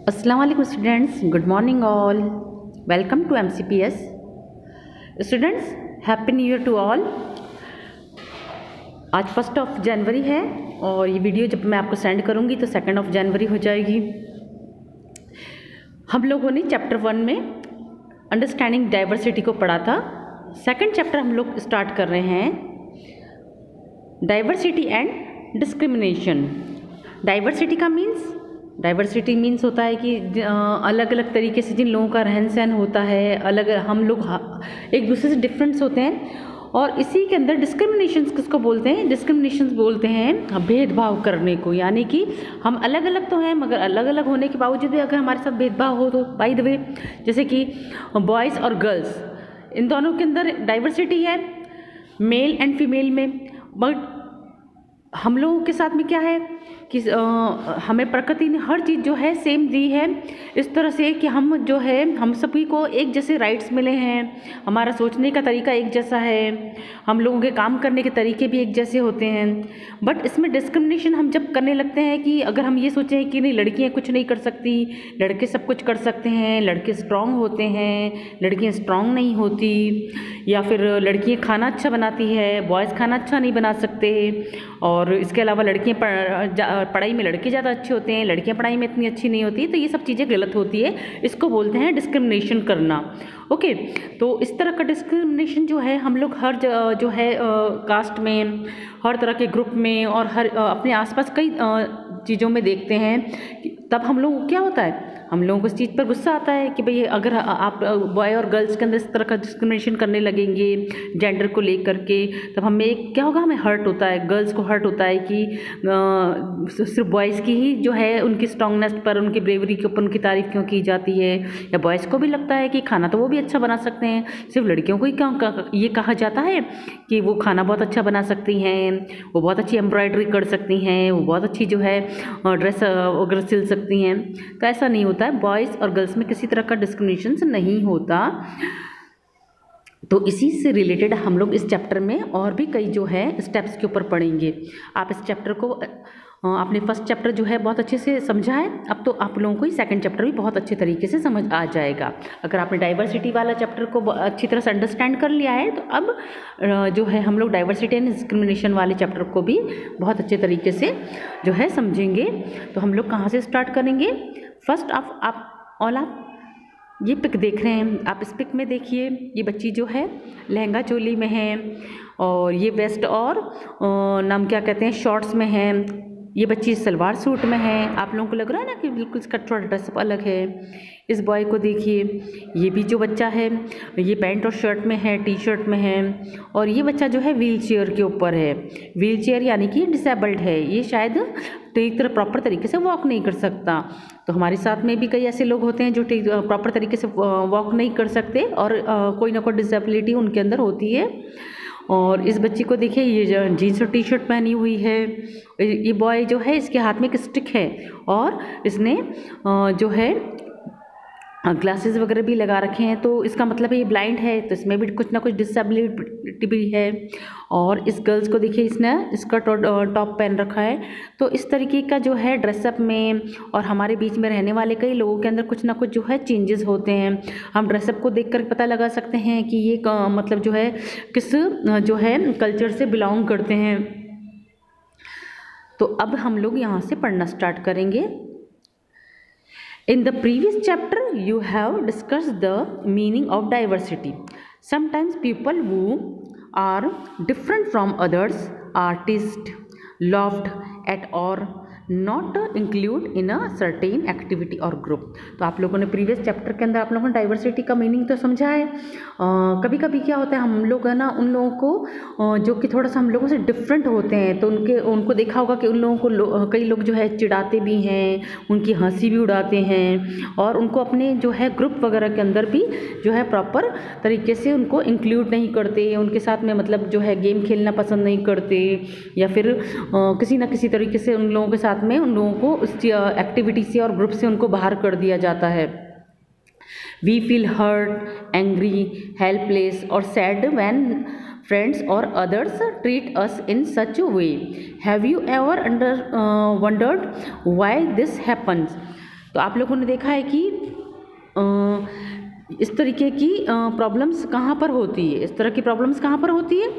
अस्सलाम वालेकुम students, good morning all. Welcome to MCPS। Students, happy new year to all. आज 1 जनवरी है और ये वीडियो जब मैं आपको सेंड करूँगी तो 2 जनवरी हो जाएगी। हम लोगों ने चैप्टर 1 में अंडरस्टैंडिंग डाइवर्सिटी को पढ़ा था। सेकंड चैप्टर हम लोग स्टार्ट कर रहे हैं, diversity and discrimination. Diversity means होता है कि अलग अलग तरीके से जिन लोगों का रहन सहन होता है, अलग हम लोग एक दूसरे से डिफरेंस होते हैं। और इसी के अंदर डिस्क्रिमिनेशंस किसको बोलते हैं? डिस्क्रिमिनेशंस बोलते हैं भेदभाव करने को, यानी कि हम अलग अलग तो हैं मगर अलग अलग होने के बावजूद भी अगर हमारे साथ भेदभाव हो तो बाय द वे, जैसे कि बॉयज़ और गर्ल्स, इन दोनों के अंदर डाइवर्सिटी है मेल एंड फीमेल में। बट हम लोगों के साथ में क्या है कि हमें प्रकृति ने हर चीज़ जो है सेम दी है, इस तरह से कि हम जो है हम सभी को एक जैसे राइट्स मिले हैं, हमारा सोचने का तरीका एक जैसा है, हम लोगों के काम करने के तरीके भी एक जैसे होते हैं। बट इसमें डिस्क्रिमिनेशन हम जब करने लगते हैं कि अगर हम ये सोचें कि नहीं लड़कियां कुछ नहीं कर सकती, लड़के सब कुछ कर सकते हैं, लड़के स्ट्रांग होते हैं, लड़कियां स्ट्रांग नहीं होती, या फिर लड़कियां खाना अच्छा बनाती है, बॉयज़ खाना अच्छा नहीं बना सकते, और इसके अलावा लड़कियां पढ़ाई में लड़के ज़्यादा अच्छे होते हैं, लड़कियां पढ़ाई में इतनी अच्छी नहीं होती, तो ये सब चीज़ें गलत होती है। इसको बोलते हैं डिस्क्रिमिनेशन करना। ओके, तो इस तरह का डिस्क्रिमिनेशन जो है हम लोग हर जो है कास्ट में, हर तरह के ग्रुप में और हर अपने आसपास कई चीज़ों में देखते हैं। तब हम लोग को क्या होता है, हम लोगों को इस चीज़ पर गुस्सा आता है कि भाई अगर आप बॉय और गर्ल्स के अंदर इस तरह का डिस्क्रिमिनेशन करने लगेंगे जेंडर को लेकर के, तब हमें क्या होगा, हमें हर्ट होता है, गर्ल्स को हर्ट होता है कि सिर्फ बॉयज़ की ही जो है उनकी स्ट्रांगनेस पर, उनकी ब्रेवरी के ऊपर उनकी तारीफ़ क्यों की जाती है। या बॉयज़ को भी लगता है कि खाना तो वो भी अच्छा बना सकते हैं, सिर्फ लड़कियों को ही क्यों ये कहा जाता है कि वो खाना बहुत अच्छा बना सकती हैं, वो बहुत अच्छी एम्ब्रॉयडरी कर सकती हैं, वो बहुत अच्छी जो है ड्रेस वगैरह सिल सकती हैं। तो ऐसा नहीं होता है, बॉयज़ और गर्ल्स में किसी तरह का डिस्क्रिमिनेशन नहीं होता। तो इसी से रिलेटेड हम लोग इस चैप्टर में और भी कई जो है स्टेप्स के ऊपर पढ़ेंगे। आप इस चैप्टर को आपने फर्स्ट चैप्टर जो है बहुत अच्छे से समझा है, अब तो आप लोगों को ही सेकंड चैप्टर भी बहुत अच्छे तरीके से समझ आ जाएगा। अगर आपने डाइवर्सिटी वाला चैप्टर को अच्छी तरह से अंडरस्टैंड कर लिया है तो अब जो है हम लोग डाइवर्सिटी एंड डिस्क्रिमिनेशन वाले चैप्टर को भी बहुत अच्छे तरीके से जो है समझेंगे। तो हम लोग कहाँ से स्टार्ट करेंगे? फर्स्ट आप ये पिक देख रहे हैं, आप इस पिक में देखिए, ये बच्ची जो है लहंगा चोली में है और ये वेस्ट और नाम क्या कहते हैं शॉर्ट्स में है। ये बच्ची सलवार सूट में है। आप लोगों को लग रहा है ना कि बिल्कुल इसका थोड़ा ड्रेसअप अलग है। इस बॉय को देखिए, ये भी जो बच्चा है ये पैंट और शर्ट में है, टी शर्ट में है, और ये बच्चा जो है व्हील चेयर के ऊपर है। व्हील चेयर यानी कि डिसेबल्ड है, ये शायद ठीक तरह प्रॉपर तरीके से वॉक नहीं कर सकता। तो हमारे साथ में भी कई ऐसे लोग होते हैं जो ठीक प्रॉपर तरीके से वॉक नहीं कर सकते और कोई ना कोई डिसेबिलिटी उनके अंदर होती है। और इस बच्ची को देखिए, ये जीन्स और टी शर्ट पहनी हुई है। ये बॉय जो है इसके हाथ में एक स्टिक है और इसने जो है ग्लासेस वगैरह भी लगा रखे हैं, तो इसका मतलब है ये ब्लाइंड है, तो इसमें भी कुछ ना कुछ डिसेबिलिटी भी है। और इस गर्ल्स को देखिए, इसने स्कर्ट और टॉप पहन रखा है। तो इस तरीके का जो है ड्रेसअप में और हमारे बीच में रहने वाले कई लोगों के अंदर कुछ ना कुछ जो है चेंजेस होते हैं। हम ड्रेसअप को देख कर पता लगा सकते हैं कि ये मतलब जो है किस जो है कल्चर से बिलोंग करते हैं। तो अब हम लोग यहाँ से पढ़ना स्टार्ट करेंगे। In the previous chapter, you have discussed the meaning of diversity. Sometimes people who are different from others are teased, laughed at, or not include in a certain activity or group. तो आप लोगों ने previous chapter के अंदर आप लोगों ने diversity का मीनिंग तो समझा है। कभी कभी क्या होता है, हम लोग है ना उन लोगों को जो कि थोड़ा सा हम लोगों से डिफरेंट होते हैं, तो उनको देखा होगा कि उन लोगों को कई लोग जो है चिढ़ाते भी हैं, उनकी हंसी भी उड़ाते हैं, और उनको अपने जो है ग्रुप वगैरह के अंदर भी जो है प्रॉपर तरीके से उनको इंक्लूड नहीं करते, उनके साथ में मतलब जो है गेम खेलना पसंद नहीं करते, या फिर किसी ना किसी तरीके से उन लोगों के साथ में उन लोगों को उस एक्टिविटी से और ग्रुप से उनको बाहर कर दिया जाता है। We feel hurt, angry, helpless or sad when friends or others treat us in such a way. Have you ever wondered why this happens? तो आप लोगों ने देखा है कि इस तरीके की प्रॉब्लम्स कहाँ पर होती है, इस तरह की प्रॉब्लम्स कहाँ पर होती है,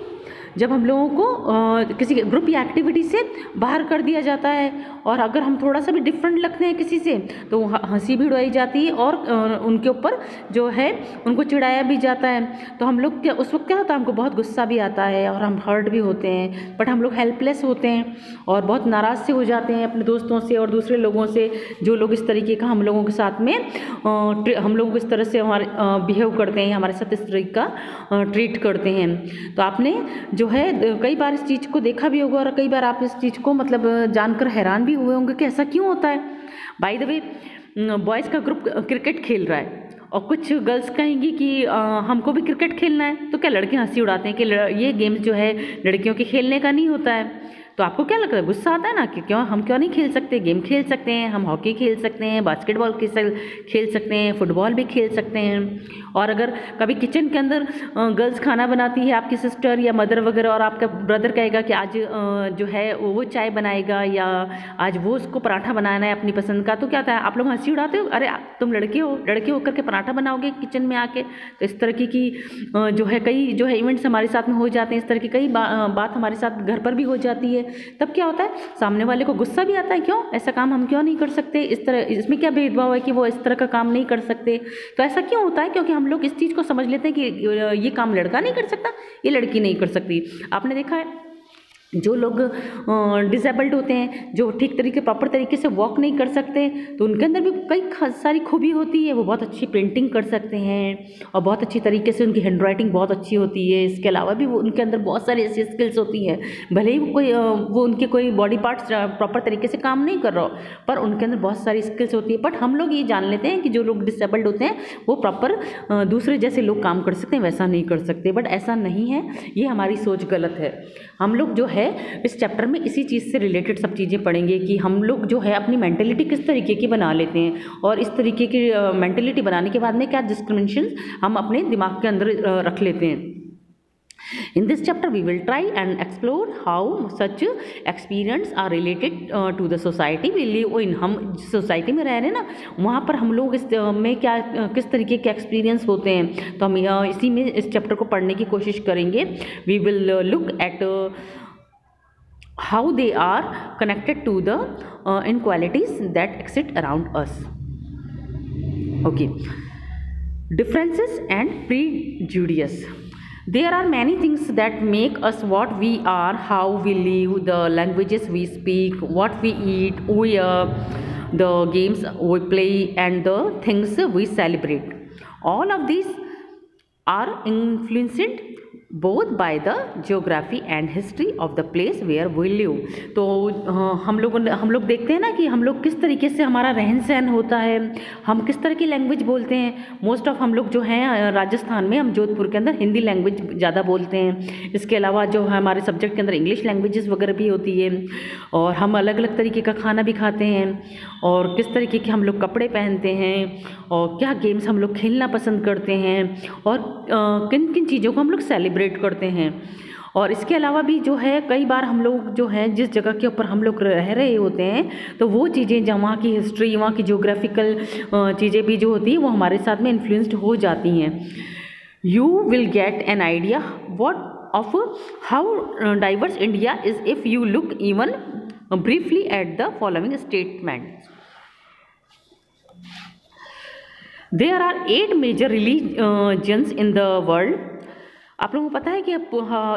जब हम लोगों को किसी ग्रुप या एक्टिविटी से बाहर कर दिया जाता है, और अगर हम थोड़ा सा भी डिफरेंट लगते हैं किसी से तो हंसी भी उड़ाई जाती है और उनके ऊपर जो है उनको चिढ़ाया भी जाता है। तो हम लोग क्या उस वक्त क्या होता है, हमको बहुत गुस्सा भी आता है और हम हर्ट भी होते हैं, बट हम लोग हेल्पलेस होते हैं और बहुत नाराज़ से हो जाते हैं अपने दोस्तों से और दूसरे लोगों से, जो लोग इस तरीके का हम लोगों के साथ में हम लोग इस तरह से हमारे बिहेव करते हैं, हमारे साथ इस तरीके का ट्रीट करते हैं। तो आपने जो है कई बार इस चीज़ को देखा भी होगा और कई बार आप इस चीज़ को मतलब जानकर हैरान भी हुए होंगे कि ऐसा क्यों होता है। बाय द वे, बॉयज़ का ग्रुप क्रिकेट खेल रहा है और कुछ गर्ल्स कहेंगी कि हमको भी क्रिकेट खेलना है, तो क्या लड़के हंसी उड़ाते हैं कि ये गेम्स जो है लड़कियों के खेलने का नहीं होता है। तो आपको क्या लगता है, गुस्सा आता है ना कि हम क्यों नहीं खेल सकते, गेम खेल सकते हैं, हम हॉकी खेल सकते हैं, बास्केटबॉल खेल सकते हैं, फुटबॉल भी खेल सकते हैं। और अगर कभी किचन के अंदर गर्ल्स खाना बनाती है, आपकी सिस्टर या मदर वगैरह, और आपका ब्रदर कहेगा कि आज जो है वो चाय बनाएगा या आज वो उसको पराठा बनाना है अपनी पसंद का, तो क्या होता है, आप लोग हंसी उड़ाते हो, अरे तुम लड़के होकर के पराठा बनाओगे किचन में आके। तो इस तरह की जो है कई जो है इवेंट्स हमारे साथ में हो जाते हैं, इस तरह की कई बात हमारे साथ घर पर भी हो जाती है। तब क्या होता है, सामने वाले को गुस्सा भी आता है, क्यों ऐसा काम हम क्यों नहीं कर सकते, इस तरह इसमें क्या भेदभाव है कि वो इस तरह का काम नहीं कर सकते। तो ऐसा क्यों होता है, क्योंकि हम लोग इस चीज़ को समझ लेते हैं कि ये काम लड़का नहीं कर सकता, ये लड़की नहीं कर सकती। आपने देखा है जो लोग डिसेबल्ड होते हैं, जो ठीक तरीके प्रॉपर तरीके से वॉक नहीं कर सकते, तो उनके अंदर भी कई सारी खूबी होती है। वो बहुत अच्छी पेंटिंग कर सकते हैं और बहुत अच्छी तरीके से उनकी हैंड राइटिंग बहुत अच्छी होती है। इसके अलावा भी वो उनके अंदर बहुत सारी ऐसी स्किल्स होती हैं, भले ही वो उनके कोई बॉडी पार्ट्स प्रॉपर तरीके से काम नहीं कर रहा हो, पर उनके अंदर बहुत सारी स्किल्स होती है। बट हम लोग ये जान लेते हैं कि जो लोग डिसेबल्ड होते हैं वो प्रॉपर दूसरे जैसे लोग काम कर सकते हैं, वैसा नहीं कर सकते। बट ऐसा नहीं है, ये हमारी सोच गलत है। हम लोग जो है इस चैप्टर में इसी चीज़ से रिलेटेड सब चीज़ें पढ़ेंगे कि हम लोग जो है अपनी मेंटेलिटी किस तरीके की बना लेते हैं, और इस तरीके की मेंटेलिटी बनाने के बाद में क्या डिस्क्रिमिनेशन हम अपने दिमाग के अंदर रख लेते हैं। In this chapter we will try and explore how such experience are related to the society we live in। हम जिस सोसाइटी में रह रहे हैं ना, वहाँ पर हम लोग इस में क्या किस तरीके के एक्सपीरियंस होते हैं, तो हम इसी में इस चैप्टर को पढ़ने की कोशिश करेंगे। We will look at how they are connected to the inequalities that exist around us। Okay, differences and prejudice। There are many things that make us what we are, how we live, the languages we speak, what we eat, wear, the games we play, and the things we celebrate। All of these are influenced both by the geography and history of the place where we live। तो हम लोग देखते हैं ना कि हम लोग किस तरीके से हमारा रहन सहन होता है, हम किस तरह की लैंग्वेज बोलते हैं। मोस्ट ऑफ हम लोग जो हैं राजस्थान में, हम जोधपुर के अंदर हिंदी लैंग्वेज ज़्यादा बोलते हैं। इसके अलावा जो हमारे सब्जेक्ट के अंदर इंग्लिश लैंग्वेजेस वगैरह भी होती है, और हम अलग अलग तरीके का खाना भी खाते हैं, और किस तरीके के हम लोग कपड़े पहनते हैं, और क्या गेम्स हम लोग खेलना पसंद करते हैं, और किन किन चीज़ों को हम लोग सेलिब्रेट करते हैं। और इसके अलावा भी जो है कई बार हम लोग जो है जिस जगह के ऊपर हम लोग रह रहे होते हैं, तो वो चीज़ें जहाँ वहाँ की हिस्ट्री, वहाँ की ज्योग्राफिकल चीज़ें भी जो होती हैं वो हमारे साथ में इन्फ्लुएंस्ड हो जाती हैं। You will get an idea what of how diverse India is if you look even briefly at the following statements. There are 8 major religions in the world। आप लोगों को पता है कि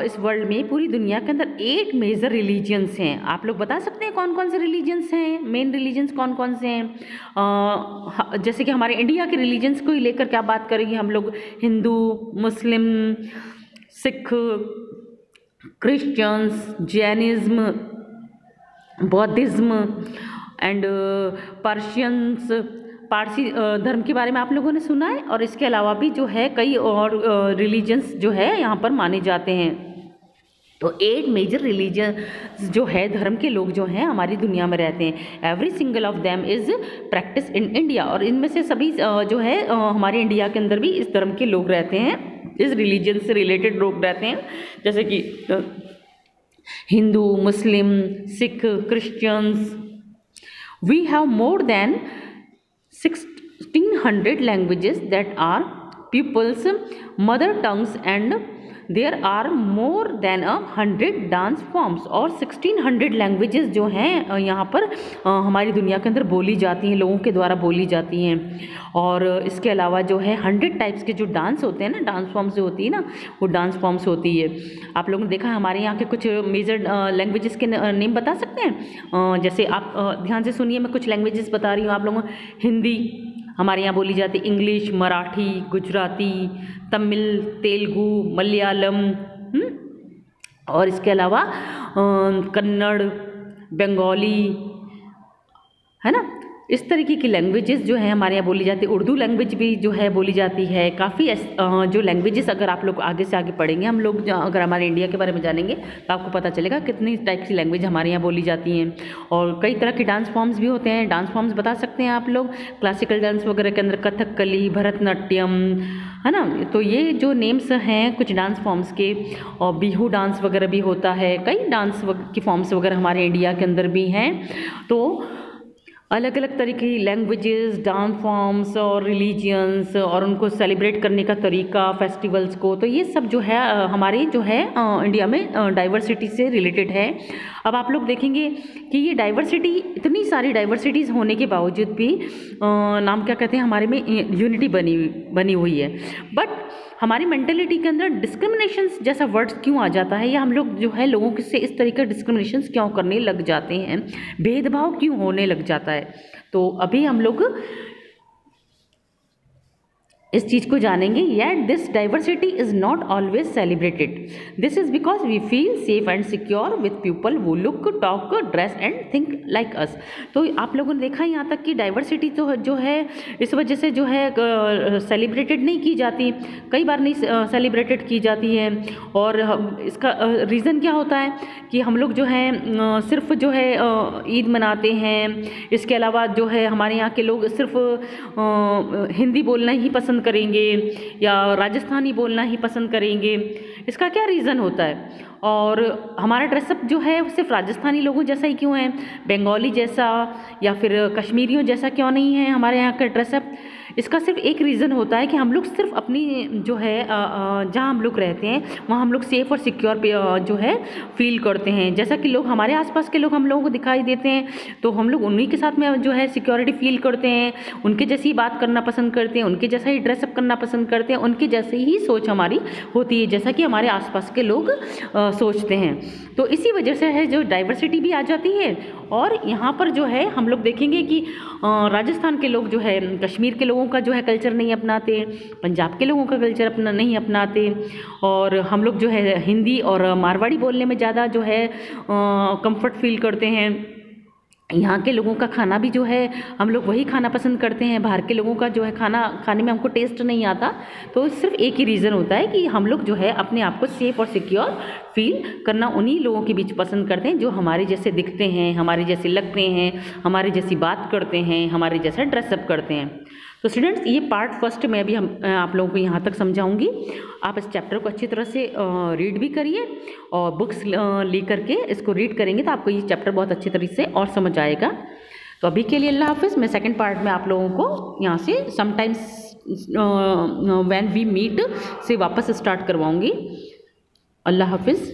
इस वर्ल्ड में, पूरी दुनिया के अंदर 8 मेजर रिलीजियंस हैं। आप लोग बता सकते हैं कौन कौन से रिलीजियंस हैं, मेन रिलीजियंस कौन कौन से हैं। जैसे कि हमारे इंडिया के रिलीजियंस को ही लेकर क्या बात करेंगे हम लोग, Hindu, Muslim, Sikh, Christians, Jainism, Buddhism and Persians. Parsi धर्म के बारे में आप लोगों ने सुना है, और इसके अलावा भी जो है कई और रिलीजन्स जो है यहाँ पर माने जाते हैं। तो 8 मेजर रिलीजन जो है, धर्म के लोग जो हैं हमारी दुनिया में रहते हैं। Every single of them is practice in India. और इनमें से सभी जो है हमारे इंडिया के अंदर भी इस धर्म के लोग रहते हैं, इस रिलीजन से रिलेटेड लोग रहते हैं, जैसे कि Hindu, Muslim, Sikh, Christians. We have more than 1600 languages that are people's mother tongues and there are more than 100 dance forms. और 1600 लैंग्वेजेस जो हैं यहाँ पर हमारी दुनिया के अंदर बोली जाती हैं, लोगों के द्वारा बोली जाती हैं। और इसके अलावा जो है 100 टाइप्स के जो डांस होते हैं ना, डांस फॉर्म्स जो होती है ना, वो डांस फॉर्म्स होती है। आप लोगों ने देखा हमारे यहाँ के कुछ मेजर लैंग्वेजेस के नेम बता सकते हैं? जैसे आप ध्यान से सुनिए, मैं कुछ लैंग्वेजेस बता रही हूँ आप लोगों को। हिंदी हमारे यहाँ बोली जाती, इंग्लिश, मराठी, गुजराती, तमिल, तेलुगु, मलयालम, और इसके अलावा कन्नड़, बंगाली, है ना। इस तरीके की लैंग्वेजेस जो है हमारे यहाँ बोली जाती है। उर्दू लैंग्वेज भी जो है बोली जाती है। काफ़ी जो लैंग्वेजेस अगर आप लोग आगे से आगे पढ़ेंगे, हम लोग अगर हमारे इंडिया के बारे में जानेंगे तो आपको पता चलेगा कितनी टाइप की लैंग्वेज हमारे यहाँ बोली जाती हैं। और कई तरह के डांस फॉर्म्स भी होते हैं। डांस फॉर्म्स बता सकते हैं आप लोग, क्लासिकल डांस वगैरह के अंदर कथकली, भरतनाट्यम, है ना। तो ये जो नेम्स हैं कुछ डांस फॉर्म्स के। और बिहू डांस वगैरह भी होता है। कई डांस की फॉर्म्स वगैरह हमारे इंडिया के अंदर भी हैं। तो अलग अलग तरीके की लैंग्वेजेस, डांस फॉर्म्स और रिलीजियंस और उनको सेलिब्रेट करने का तरीका, फेस्टिवल्स को, तो ये सब जो है हमारे जो है इंडिया में डाइवर्सिटी से रिलेटेड है। अब आप लोग देखेंगे कि ये डाइवर्सिटी, इतनी सारी डाइवर्सिटीज़ होने के बावजूद भी नाम क्या कहते हैं, हमारे में यूनिटी बनी हुई है। बट हमारी मेंटेलिटी के अंदर डिस्क्रिमिनेशन जैसा वर्ड क्यों आ जाता है, या हम लोग जो है लोगों से इस तरीके डिस्क्रिमिनेशन क्यों करने लग जाते हैं, भेदभाव क्यों होने लग जाता है। तो अभी हम लोग इस चीज़ को जानेंगे। Yet this diversity is not always celebrated. This is because we feel safe and secure with people वो look, talk, dress and think like us. तो आप लोगों ने देखा यहाँ तक कि डाइवर्सिटी तो जो है इस वजह से जो है सेलिब्रेटेड नहीं की जाती, कई बार नहीं सेलिब्रेटेड की जाती है। और इसका रीज़न क्या होता है कि हम लोग जो है सिर्फ जो है ईद मनाते हैं। इसके अलावा जो है हमारे यहाँ के लोग सिर्फ हिंदी बोलना ही पसंद करेंगे या राजस्थानी बोलना ही पसंद करेंगे। इसका क्या रीज़न होता है? और हमारा ड्रेसअप जो है सिर्फ राजस्थानी लोगों जैसा ही क्यों है, बंगाली जैसा या फिर कश्मीरियों जैसा क्यों नहीं है हमारे यहाँ का ड्रेसअप? इसका सिर्फ एक रीज़न होता है कि हम लोग सिर्फ अपनी जो है जहाँ हम लोग रहते हैं वहाँ हम लोग सेफ़ और सिक्योर जो है फील करते हैं। जैसा कि लोग हमारे आसपास के लोग हम लोगों को दिखाई देते हैं तो हम लोग उन्हीं के साथ में जो है सिक्योरिटी फील करते हैं, उनके जैसी बात करना पसंद करते हैं, उनके जैसा ही ड्रेसअप करना पसंद करते हैं, उनके जैसे ही सोच हमारी होती है जैसा कि हमारे आसपास के लोग सोचते हैं। तो इसी वजह से है जो डाइवर्सिटी भी आ जाती है। और यहाँ पर जो है हम लोग देखेंगे कि राजस्थान के लोग जो है कश्मीर के लोगों का जो है कल्चर नहीं अपनाते, पंजाब के लोगों का कल्चर अपना नहीं अपनाते, और हम लोग जो है हिंदी और मारवाड़ी बोलने में ज़्यादा जो है कंफर्ट फील करते हैं। यहाँ के लोगों का खाना भी जो है हम लोग वही खाना पसंद करते हैं, बाहर के लोगों का जो है खाना खाने में हमको टेस्ट नहीं आता। तो सिर्फ एक ही रीज़न होता है कि हम लोग जो है अपने आप को सेफ़ और सिक्योर फील करना उन्हीं लोगों के बीच पसंद करते हैं जो हमारे जैसे दिखते हैं, हमारे जैसे लगते हैं, हमारी जैसी बात करते हैं, हमारे जैसा ड्रेसअप करते हैं। तो स्टूडेंट्स ये पार्ट फर्स्ट में भी आप लोगों को यहाँ तक समझाऊंगी। आप इस चैप्टर को अच्छी तरह से रीड भी करिए और बुक्स ले करके इसको रीड करेंगे तो आपको ये चैप्टर बहुत अच्छी तरीके से और समझ आएगा। तो अभी के लिए अल्लाह हाफिज़। मैं सेकंड पार्ट में आप लोगों को यहाँ से समटाइम्स व्हेन वी मीट से वापस स्टार्ट करवाऊँगी। अल्लाह हाफिज़।